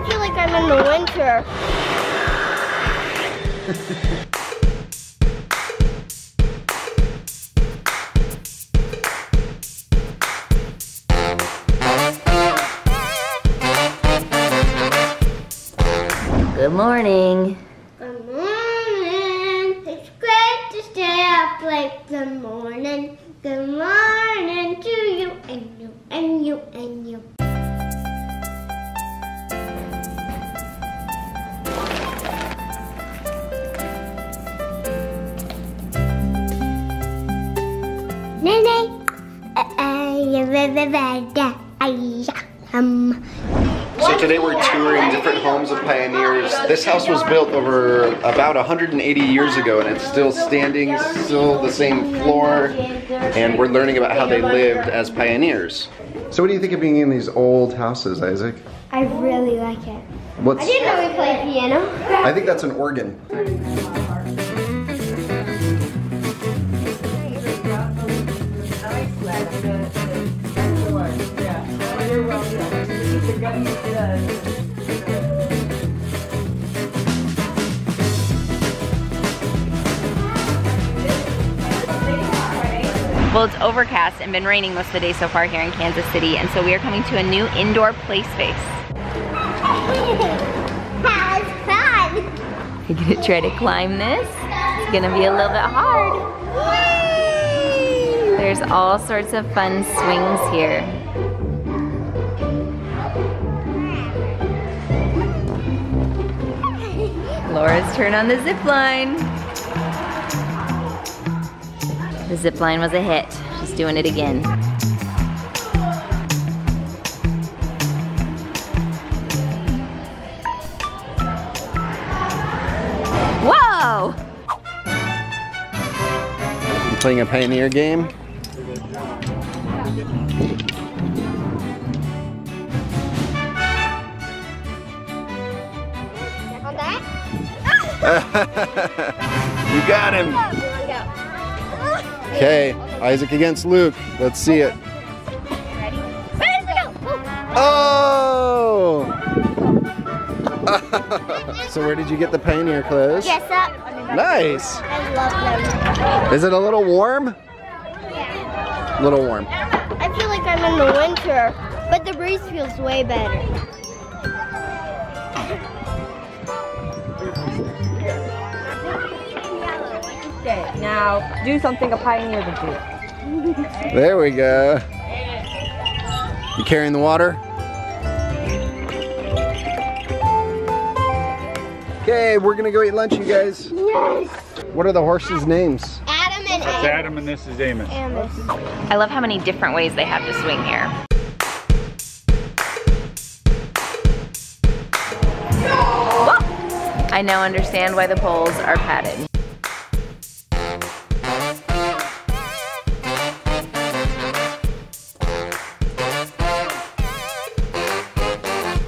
feel like I'm in the winter. Good morning. Good morning. It's great to stay up late. Good morning. Good morning to you and you and you and you. Nene. So today we're touring different homes of pioneers. This house was built over about 180 years ago and it's still standing, still the same floor, and we're learning about how they lived as pioneers. So what do you think of being in these old houses, Isaac? I really like it. What's... I didn't know we played piano. I think that's an organ. Well, it's overcast and been raining most of the day so far here in Kansas City, and so we are coming to a new indoor play space. That was fun. You're gonna try to climb this? It's gonna be a little bit hard. Whee! There's all sorts of fun swings here. Laura's turn on the zip line. The zip line was a hit. She's doing it again. Whoa! You playing a pioneer game? On that? You got him! Okay, Isaac against Luke. Let's see it. Ready? Oh! So where did you get the pioneer clothes? Yes, up. Nice! I love them. Is it a little warm? Yeah. A little warm. I feel like I'm in the winter, but the breeze feels way better. Now, do something a pioneer would do. There we go. You carrying the water? Okay, we're gonna go eat lunch, you guys. Yes. What are the horses' names? Adam and That's Adam and this is Amos. Amos. I love how many different ways they have to swing here. Whoa! I now understand why the poles are padded.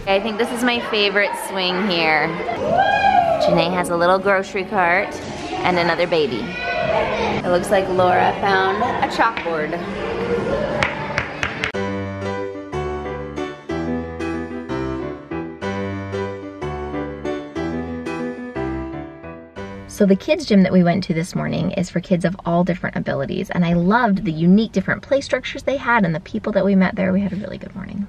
I think this is my favorite swing here. Janae has a little grocery cart and another baby. It looks like Laura found a chalkboard. So the kids gym that we went to this morning is for kids of all different abilities, and I loved the unique different play structures they had and the people that we met there. We had a really good morning.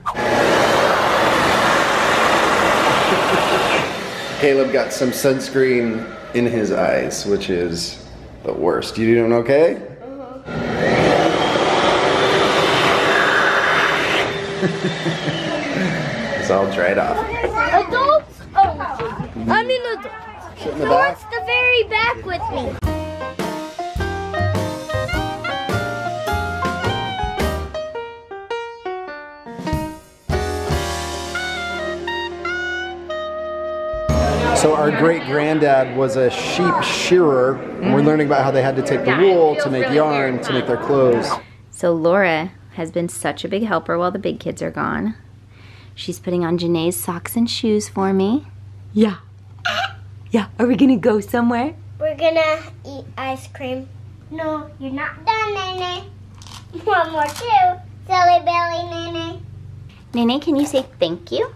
Caleb got some sunscreen in his eyes, which is the worst. You doing okay? It's all dried off. Adults? Oh, I mean adults. Sit in the So back. what's the very back with me? So our great-granddad was a sheep shearer, and we're learning about how they had to take the wool to make yarn to make their clothes. So Laura has been such a big helper while the big kids are gone. She's putting on Janae's socks and shoes for me. Yeah. Yeah, are we gonna go somewhere? We're gonna eat ice cream. No, you're not done, Nene. One more too. Silly belly, Nene. Nene, can you say thank you?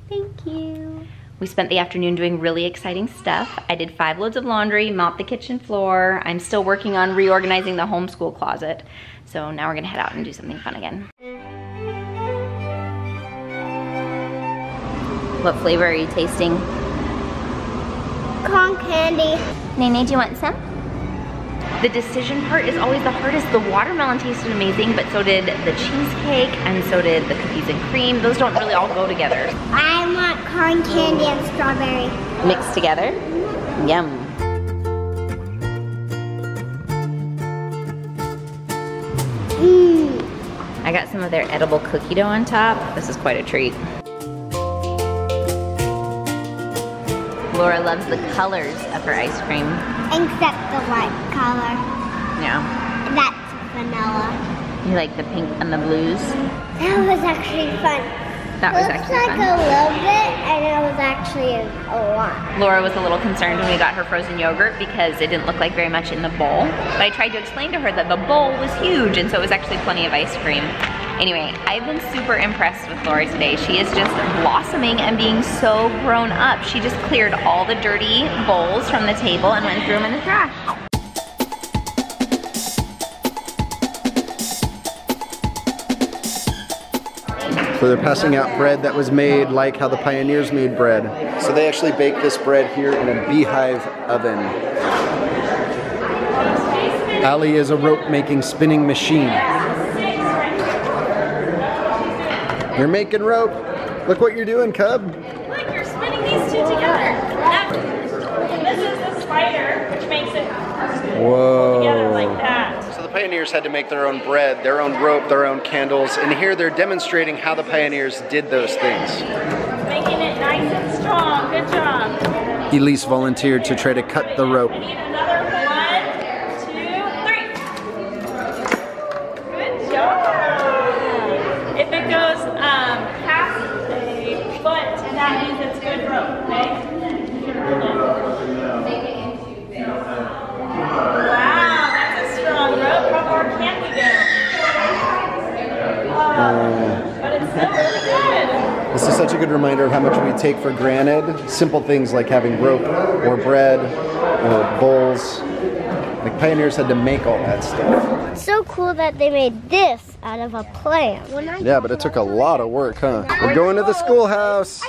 Thank you. We spent the afternoon doing really exciting stuff. I did 5 loads of laundry, mopped the kitchen floor. I'm still working on reorganizing the homeschool closet. So now we're gonna head out and do something fun again. What flavor are you tasting? Corn candy. Nene, do you want some? The decision part is always the hardest. The watermelon tasted amazing, but so did the cheesecake, and so did the cookies and cream. Those don't really all go together. I want corn candy and strawberry. Mixed together? Yum. I got some of their edible cookie dough on top. This is quite a treat. Laura loves the colors of her ice cream. Except the white color. Yeah. That's vanilla. You like the pink and the blues? That was actually fun. That was actually fun. Looks like a little bit, and it was actually a lot. Laura was a little concerned when we got her frozen yogurt because it didn't look like very much in the bowl. But I tried to explain to her that the bowl was huge, and so it was actually plenty of ice cream. Anyway, I've been super impressed with Laura today. She is just blossoming and being so grown up. She just cleared all the dirty bowls from the table and went through them in the trash. So they're passing out bread that was made like how the pioneers made bread. So they actually bake this bread here in a beehive oven. Allie is a rope making spinning machine. You're making rope. Look what you're doing, Cub. Look, you're spinning these two together. This is the spider, which makes it Whoa. together like that. So the pioneers had to make their own bread, their own rope, their own candles, and here they're demonstrating how the pioneers did those things. Making it nice and strong. Good job. Elise volunteered to try to cut the rope. I need another 1, 2, 3. Good job. If it goes past a foot, that means it's good rope, okay? Wow, that's a strong rope. How far can we go? But it's still really good. This is such a good reminder of how much we take for granted. Simple things like having rope or bread or bowls. Like pioneers had to make all that stuff. It's so cool that they made this out of a plant. Yeah, but it took a lot of work, huh? We're going to the schoolhouse.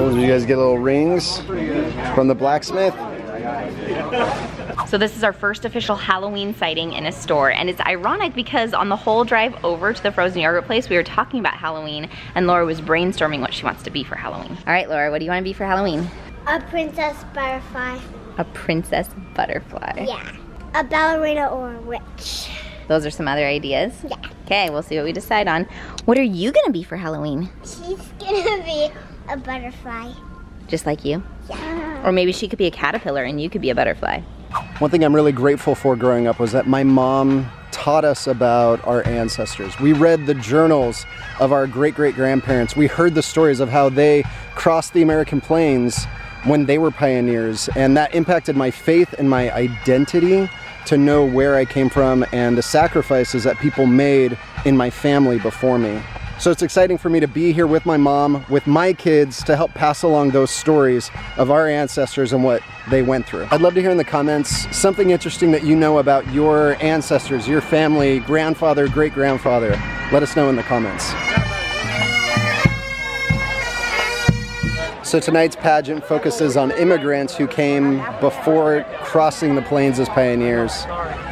Did you guys get little rings from the blacksmith? So this is our first official Halloween sighting in a store, and it's ironic because on the whole drive over to the frozen yogurt place, we were talking about Halloween, and Laura was brainstorming what she wants to be for Halloween. All right, Laura, what do you want to be for Halloween? A princess butterfly. A princess butterfly. Yeah. A ballerina or a witch. Those are some other ideas? Yeah. Okay, we'll see what we decide on. What are you gonna be for Halloween? She's gonna be a butterfly. Just like you? Yeah. Or maybe she could be a caterpillar and you could be a butterfly. One thing I'm really grateful for growing up was that my mom taught us about our ancestors. We read the journals of our great-great-grandparents. We heard the stories of how they crossed the American plains when they were pioneers, and that impacted my faith and my identity to know where I came from and the sacrifices that people made in my family before me. So it's exciting for me to be here with my mom, with my kids, to help pass along those stories of our ancestors and what they went through. I'd love to hear in the comments something interesting that you know about your ancestors, your family, grandfather, great-grandfather. Let us know in the comments. So tonight's pageant focuses on immigrants who came before crossing the plains as pioneers.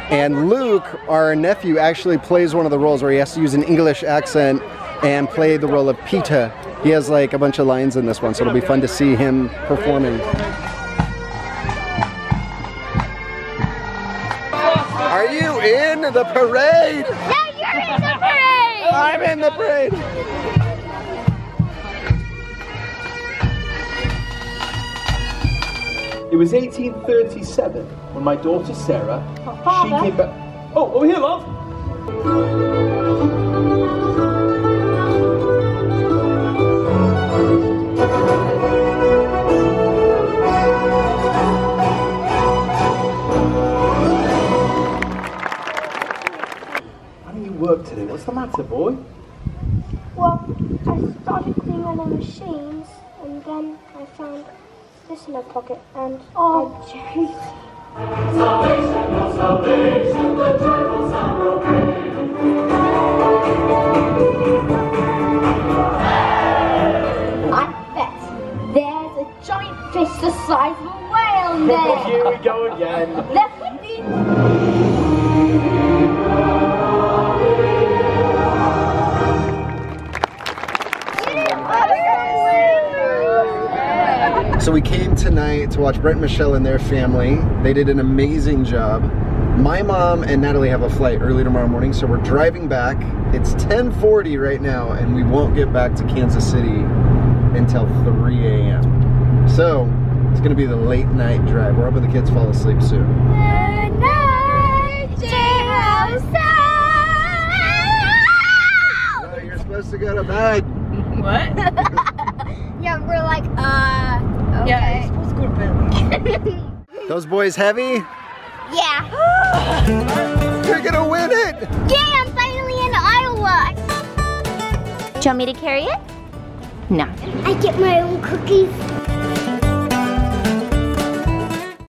And Luke, our nephew, actually plays one of the roles where he has to use an English accent and play the role of Peter. He has like a bunch of lines in this one, so it'll be fun to see him performing. Are you in the parade? No, you're in the parade! I'm in the parade! It was 1837 when my daughter Sarah, she came back. Oh, over here, love. Why don't you work today? What's the matter, boy? Well, I started cleaning all the machines, and then I found this in my pocket, and I changed. Salvation, oh salvation, the joyful sound proclaim. I bet there's a giant fish the size of a whale in there. Here we go again. Left with me. So we came tonight to watch Brent and Michelle and their family. They did an amazing job. My mom and Natalie have a flight early tomorrow morning, so we're driving back. It's 10:40 right now, and we won't get back to Kansas City until 3 a.m. So it's gonna be the late night drive. We're hoping the kids fall asleep soon. Good night, No, you're supposed to go to bed. What? Yeah, we're like, okay. Yeah, you're supposed to go to bed. Those boys heavy? Yeah. You're gonna win it! Yeah, I'm finally in Iowa. Do you want me to carry it? No. I get my own cookies.